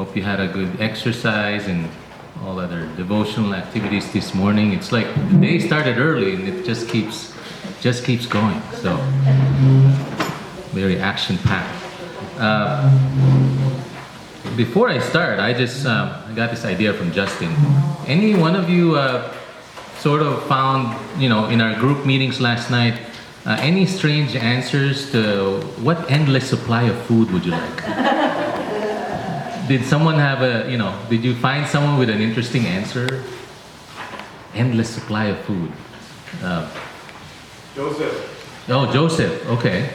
Hope you had a good exercise and all other devotional activities this morning. It's like the day started early and it just keeps going. So very action-packed. Before I start, I got this idea from Justin. Any one of you sort of found, in our group meetings last night, any strange answers to what endless supply of food would you like? Did someone have did you find someone with an interesting answer? Endless supply of food. Joseph. Oh, Joseph, okay.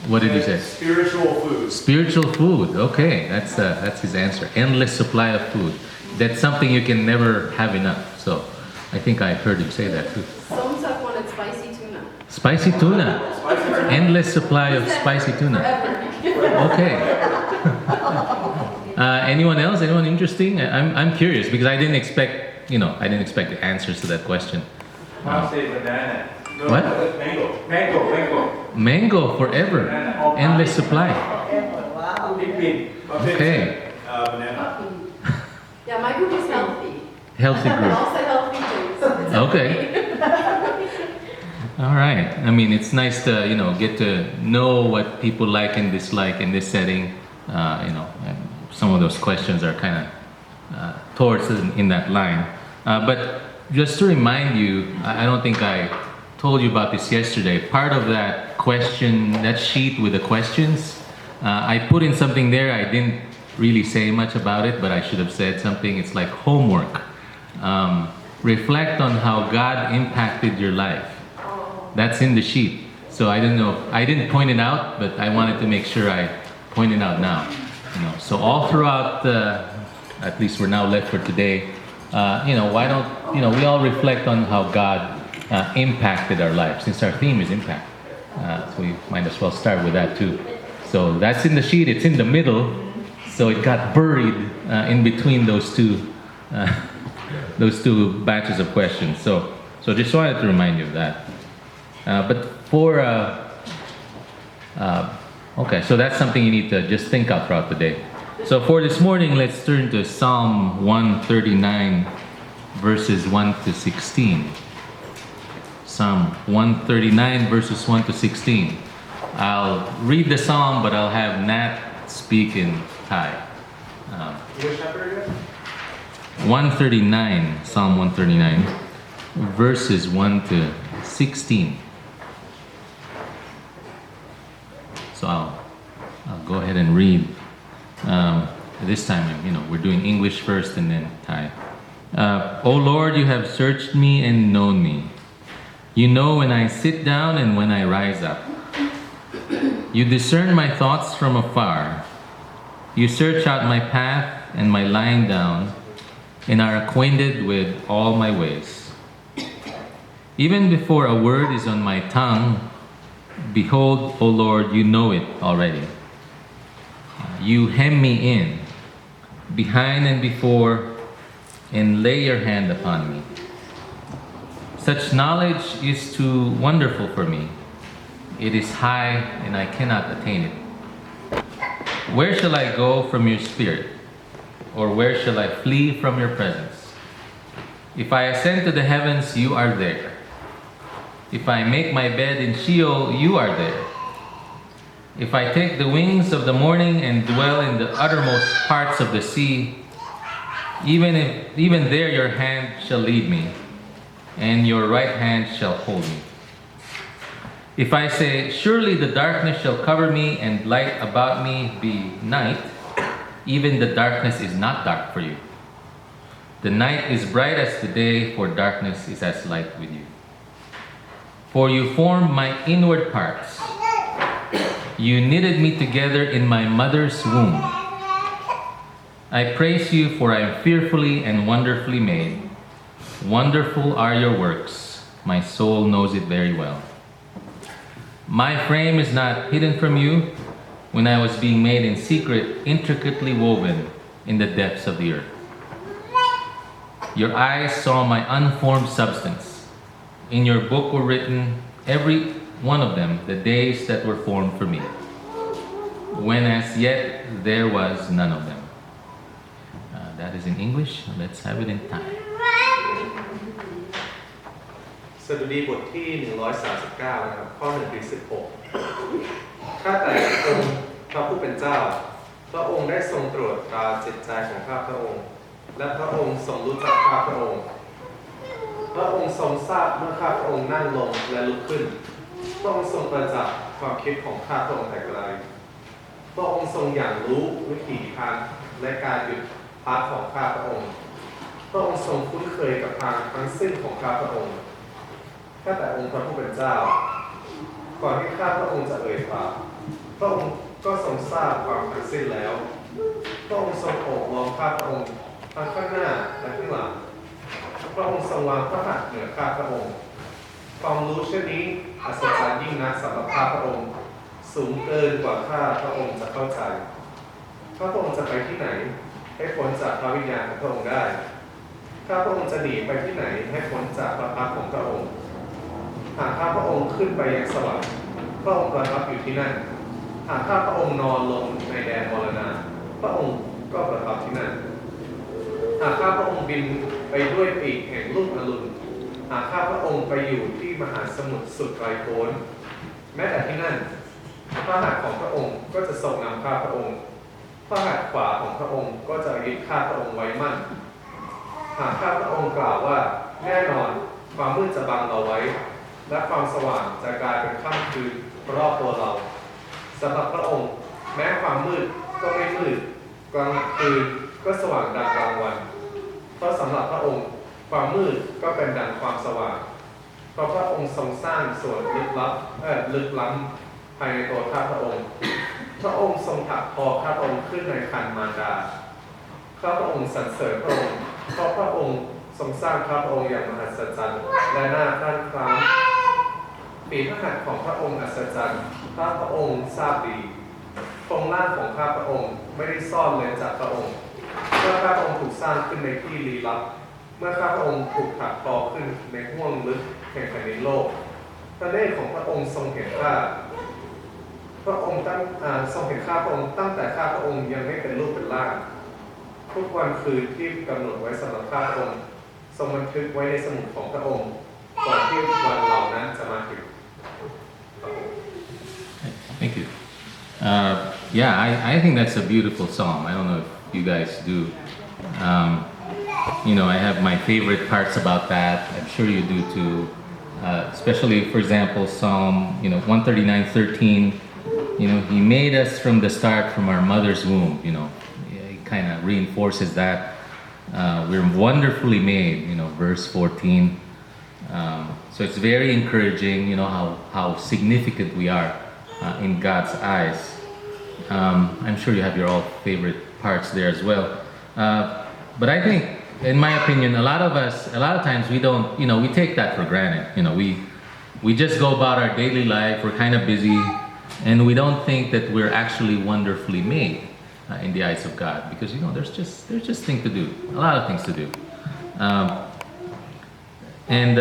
What did he say? Spiritual food. Spiritual food, okay. That's his answer. Endless supply of food. That's something you can never have enough. So I think I heard him say that too. Somsak wanted spicy tuna. Spicy tuna. Endless supply of spicy tuna. Okay. Anyone else? Anyone interesting? I'm curious because I didn't expect the answers to that question. I'll say banana. No, What? Mango. Mango forever. Banana. Endless supply. Wow. Okay. Banana. Yeah, my group is healthy. Healthy group. Also healthy things. Okay. All right. I mean, it's nice to get to know what people like and dislike in this setting. And some of those questions are kind of towards in that line. But just to remind you, I don't think I told you about this yesterday. Part of that question, that sheet with the questions, I put in something there. I didn't really say much about it, but I should have said something. It's like homework. Reflect on how God impacted your life. That's in the sheet. So I don't know. I didn't point it out, but I wanted to make sure I point it out now. So all throughout, at least we're now left for today. Why don't we all reflect on how God impacted our lives, since our theme is impact. So we might as well start with that too. So that's in the sheet. It's in the middle. So it got buried in between those two batches of questions. So just wanted to remind you of that. But for okay, so that's something you need to just think out throughout the day. So for this morning, let's turn to Psalm 139, verses 1 to 16. Psalm 139, verses 1 to 16. I'll read the psalm, but I'll have Nat speak in Thai. Which chapter again? 139, Psalm 139, verses 1 to 16. So I'll go ahead and read. This time, we're doing English first and then Thai. O Lord, you have searched me and known me. You know when I sit down and when I rise up. You discern my thoughts from afar. You search out my path and my lying down, and are acquainted with all my ways. Even before a word is on my tongue, behold, O Lord, you know it already. You hem me in, behind and before, and lay your hand upon me. Such knowledge is too wonderful for me. It is high, and I cannot attain it. Where shall I go from your spirit? Or where shall I flee from your presence? If I ascend to the heavens, you are there. If I make my bed in Sheol, you are there. If I take the wings of the morning and dwell in the uttermost parts of the sea, even there your hand shall lead me, and your right hand shall hold me. If I say, surely the darkness shall cover me, and light about me be night, even the darkness is not dark for you. The night is bright as the day, for darkness is as light with you. For you formed my inward parts. You knitted me together in my mother's womb. I praise you, for I am fearfully and wonderfully made. Wonderful are your works. My soul knows it very well. My frame is not hidden from you when I was being made in secret, intricately woven in the depths of the earth. Your eyes saw my unformed substance. In your book were written, every one of them, the days that were formed for me, when as yet there was none of them. that is in English. Let's have it in Thai. สดุดีบทที่ 139 นะครับ ข้อ 1 ถึง 16 ข้าแต่องค์พระผู้เป็นเจ้า พระองค์ได้ทรงตรวจตราจิตใจของข้าพระองค์ และพระองค์ทรงรู้จักข้าพระองค์ พระองค์ทรงทราบเมื่อข้าพระองค์นั่งลงและลุกขึ้น พระองค์ทรงประจักษ์ความคิดของข้าพระองค์แต่ไกล พระองค์ทรงอย่างรู้วิถีทางและการหยุดพักของข้าพระองค์ พระองค์ทรงคุ้นเคยกับทางทั้งสิ้นของข้าพระองค์ ข้าแต่องค์พระผู้เป็นเจ้า ก่อนที่ข้าพระองค์จะเอ่ยปากพระองค์ก็ทรงทราบความทั้งสิ้นแล้ว พระองค์ทรงโอบล้อมข้าพระองค์ทั้งข้างหน้าและข้างหลัง พระองค์ทรงวางพระหัตถ์เหนือข้าพระองค์ ความรู้เช่นนี้อัศจรรย์ยิ่งนักสำหรับข้าพระองค์ สูงเกินกว่าข้าพระองค์จะเข้าใจ ข้าพระองค์จะไปที่ไหนให้พ้นจากพระวิญญาณของพระองค์ได้ ข้าพระองค์จะหนีไปที่ไหนให้พ้นจากพระพักตร์ของพระองค์ หากข้าพระองค์ขึ้นไปยังสวรรค์พระองค์ประทับอยู่ที่นั่น หากข้าพระองค์นอนลงในแดนมรณะพระองค์ก็ประทับที่นั่น หากข้าพระองค์บินไปด้วยปีกแห่งลูกอรุณ หากข้าพระองค์ไปอยู่ที่มหาสมุทรสุดไกลโพ้น แม้แต่ที่นั่นพระหัตถ์ของพระองค์ก็จะทรงนำข้าพระองค์ พระหัตถ์ขวาของพระองค์ก็จะยึดข้าพระองค์ไว้มั่น หากข้าพระองค์กล่าวว่าแน่นอนความมืดจะบังเราไว้ และความสว่างจะกลายเป็นค่ำคืนรอบตัวเราสำหรับพระองค์ แม้ความมืดก็ไม่มืดกลางคืนก็สว่างดังกลางวัน เพราะสำหรับพระองค์ความมืดก็เป็นดังความสว่าง เพราะพระองค์ทรงสร้างส่วนลึกล้ำภายในตัวข้าพระองค์ พระองค์ทรงถักทอข้าพระองค์ขึ้นในครรภ์มารดา ข้าพระองค์สรรเสริญพระองค์ เพราะพระองค์ทรงสร้างข้าพระองค์อย่างมหัศจรรย์และน่าครั่นคล้ำปีพระหัตถ์ของพระองค์อัศจรรย์ข้าพระองค์ทราบดีโครงร่างของข้าพระองค์ไม่ได้ซ่อนเลยจากพระองค์ เมื่อข้าพระองค์ถูกสร้างขึ้นในที่ลี้ลับ เมื่อข้าพระองค์ถูกถักทอขึ้นในห้วงลึกแห่งแผ่นดินโลก พระเนตรของพระองค์ทรงเห็นข้าพระองค์ทรงเห็นข้าพระองค์ตั้งแต่ข้าพระองค์ยังไม่เป็นรูปเป็นร่าง ทุกวันคืนที่กำหนดไว้สำหรับข้าพระองค์ทรงบันทึกไว้ในสมุดของพระองค์ก่อนที่วันเหล่านั้นจะมาถึง Thank you. Yeah, I think that's a beautiful psalm. I don't know if you guys do. I have my favorite parts about that. I'm sure you do too. Especially, for example, Psalm 139:13. He made us from the start from our mother's womb. It kind of reinforces that. We're wonderfully made. Verse 14. So it's very encouraging. How significant we are in God's eyes. I'm sure you have your all favorite parts there as well. But I think, in my opinion, a lot of times we don't, we take that for granted. We just go about our daily life. We're kind of busy, and we don't think that we're actually wonderfully made in the eyes of God, because there's just things to do, a lot of things to do, and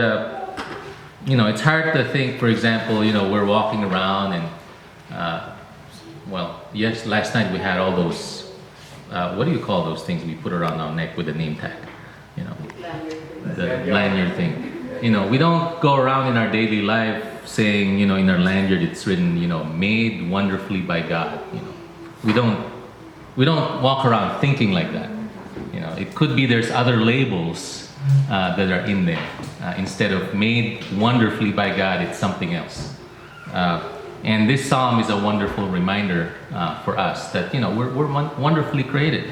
it's hard to think. For example, we're walking around and yes, last night we had all those. What do you call those things we put around our neck with a name tag? The lanyard thing. We don't go around in our daily life saying, in our lanyard it's written, made wonderfully by God. We don't walk around thinking like that. It could be there's other labels that are in there. Instead of made wonderfully by God, it's something else. And this psalm is a wonderful reminder for us that we're wonderfully created.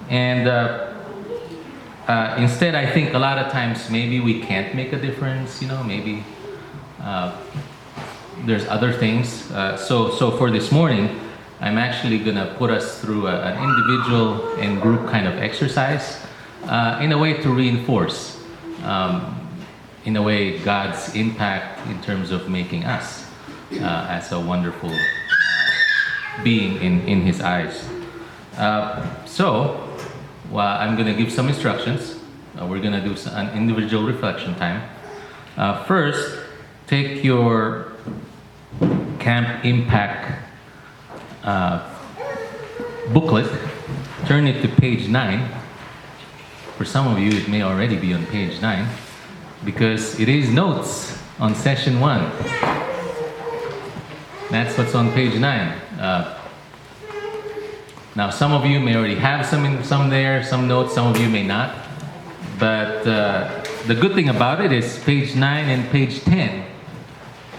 And instead, I think a lot of times maybe we can't make a difference. Maybe there's other things. So for this morning, I'm actually gonna put us through an individual and group kind of exercise in a way to reinforce, in a way, God's impact in terms of making us as a wonderful being in His eyes. I'm going to give some instructions. We're going to do an individual reflection time. First, take your Camp Impact booklet, turn it to page 9, for some of you, it may already be on page 9 because it is notes on session 1. That's what's on page 9. Now, some of you may already have some there, some notes, some of you may not. But the good thing about it is page 9 and page 10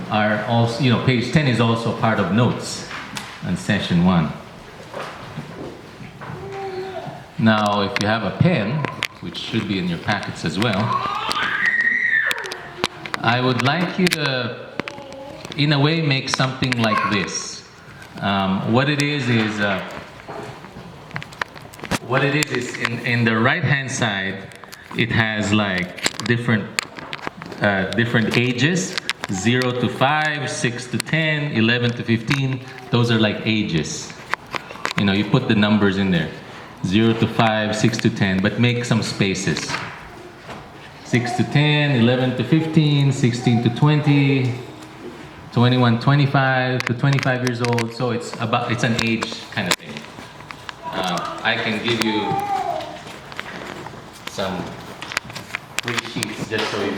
are also, page 10 is also part of notes on session 1. Now, if you have a pen, which should be in your packets as well, I would like you to, in a way, make something like this. What it is in the right-hand side, it has like different ages, 0 to 5, 6 to 10, 11 to 15. Those are like ages. You put the numbers in there. 0 to 5, 6 to 10, but make some spaces. 6 to 10, 11 to 15, 16 to 20, 21, 25 to 25 years old. So it's an age kind of thing. I can give you some free sheets just so you